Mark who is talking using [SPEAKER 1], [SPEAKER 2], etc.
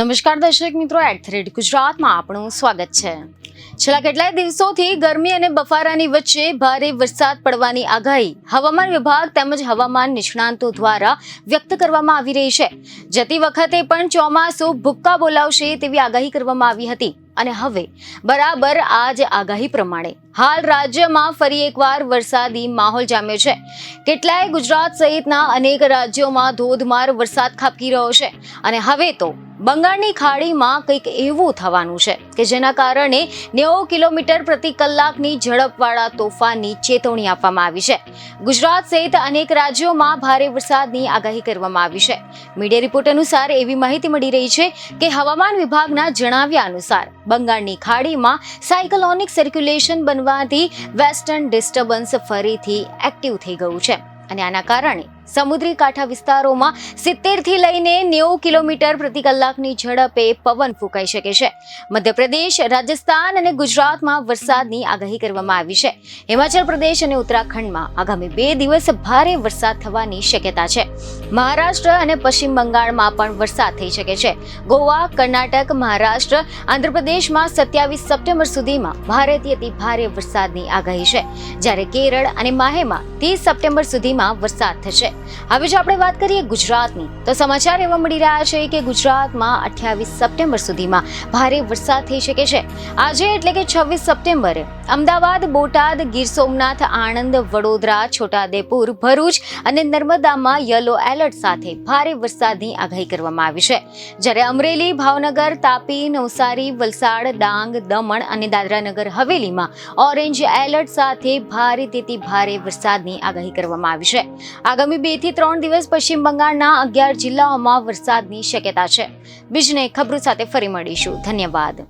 [SPEAKER 1] નમસ્કાર દર્શક મિત્રો, @ગુજરાતમાં આપણું સ્વાગત છે। છેલ્લા કેટલાય દિવસોથી ગરમી અને બફારાની વચ્ચે ભારે વરસાદ પડવાની આગાહી હવામાન વિભાગ તેમજ હવામાન નિષ્ણાંતો દ્વારા વ્યક્ત કરવામાં આવી રહી છે। જતી વખતે પણ ચોમાસું ભૂક્કા બોલાવશે તેવી આગાહી કરવામાં આવી હતી અને હવે બરાબર આ જ આગાહી પ્રમાણે હાલ રાજ્યમાં ફરી એકવાર વરસાદી માહોલ જામ્યો છે। કેટલાય ગુજરાત સહિતના અનેક રાજ્યોમાં ધોધમાર વરસાદ ખાબકી રહ્યો છે અને હવે તો બંગાળની ખાડીમાં કંઈક એવું થવાનું છે કે જેના કારણે 90 કિલોમીટર પ્રતિ કલાકની ઝડપવાળા તોફાનની ચેતવણી આપવામાં આવી છે। ગુજરાત સહિત અનેક રાજ્યોમાં ભારે વરસાદની આગાહી કરવામાં આવી છે। મીડિયા રિપોર્ટ અનુસાર એવી માહિતી મળી રહી છે કે હવામાન વિભાગના જણાવ્યા અનુસાર બંગાળની ખાડીમાં સાયક્લોનિક સર્ક્યુલેશન બનવાથી વેસ્ટર્ન ડિસ્ટર્બન્સ ફરીથી એક્ટિવ થઈ ગયું છે અને આના કારણે સમુદ્રી કાંઠા વિસ્તારોમાં 70 થી લઈને 90 કિલોમીટર પ્રતિ કલાકની ઝડપે પવન ફૂંકાઈ શકે છે। મધ્યપ્રદેશ, રાજસ્થાન અને ગુજરાતમાં વરસાદની આગાહી કરવામાં આવી છે। હિમાચલ પ્રદેશ અને ઉત્તરાખંડમાં આગામી 2 દિવસ ભારે વરસાદ થવાની શક્યતા છે। મહારાષ્ટ્ર અને પશ્ચિમ બંગાળમાં પણ વરસાદ થઈ શકે છે। ગોવા, કર્ણાટક, મહારાષ્ટ્ર, આંધ્રપ્રદેશમાં 27 સપ્ટેમ્બર સુધીમાં ભારેથી અતિ ભારે વરસાદની આગાહી છે, જ્યારે કેરળ અને માહેમાં 30 સપ્ટેમ્બર સુધીમાં વરસાદ થશે। હવે જો આપણે વાત કરીએ ગુજરાતની, તો સમાચાર એવા મળી રહ્યા છે કે ગુજરાતમાં 28 સપ્ટેમ્બર સુધીમાં ભારે વરસાદ થઈ શકે છે। આજે એટલે કે 26 સપ્ટેમ્બરે અમદાવાદ, બોટાદ, ગીર સોમનાથ, આણંદ, વડોદરા, છોટાઉદેપુર, ભરૂચ અને નર્મદામાં યલો એલર્ટ સાથે ભારે વરસાદની આગાહી કરવામાં આવી છે, જ્યારે અમરેલી, ભાવનગર, તાપી, નવસારી, વલસાડ, ડાંગ, દમણ અને દાદરાનગર હવેલીમાં ઓરેન્જ એલર્ટ સાથે ભારેથી ભારે વરસાદની આગાહી કરવામાં આવી છે। આગામી 2 થી 3 દિવસ પશ્ચિમ બંગાળના 11 જિલ્લાઓમાં વરસાદની શક્યતા છે। બીજને ખબરો સાથે ફરી મળીશું। ધન્યવાદ।